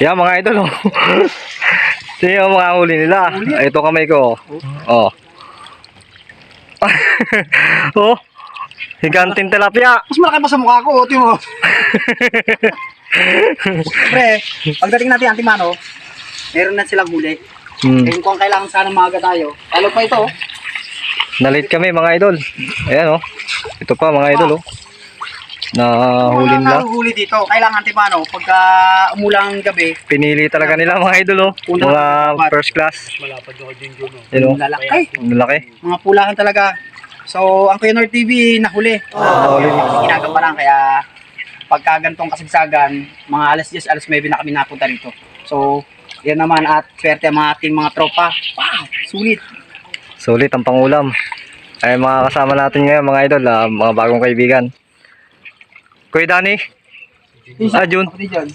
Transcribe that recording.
Yan mga idol, oh. Tingnan yung mga huli nila. Ito kamay ko. Oh. Oh. Higanting tilapia. Mas malaki pa sa mukha ko, Timo. Pre, pagdating natin Antimano, meron na silang huli. Kaya kung kailangan sana maaga tayo. Lalo pa ito. Nalit kami mga idol. Ayan, oh. Ito pa mga idol, oh. Nahuli nila. Huli dito. Kailangan Antimano, pagka umulang gabi, Pinili talaga nila mga idol, oh. Mga first class. Malapad ako din dyan. Yun, oh. lalaki. Ang laki. Mga pulahan talaga. So, ang Kuya Nord TV nahuli. Ginagawa lang kaya pagka gantong kasagsagan, mga alas 10, alas 9 na kami napunta rito. So, yan naman at swerte ang mga ating mga tropa. Wow, sulit. Sulit ang pangulam. Ay mga kasama natin ngayon mga idol, mga bagong kaibigan. Kuya Danny. Jun. Pati dyan.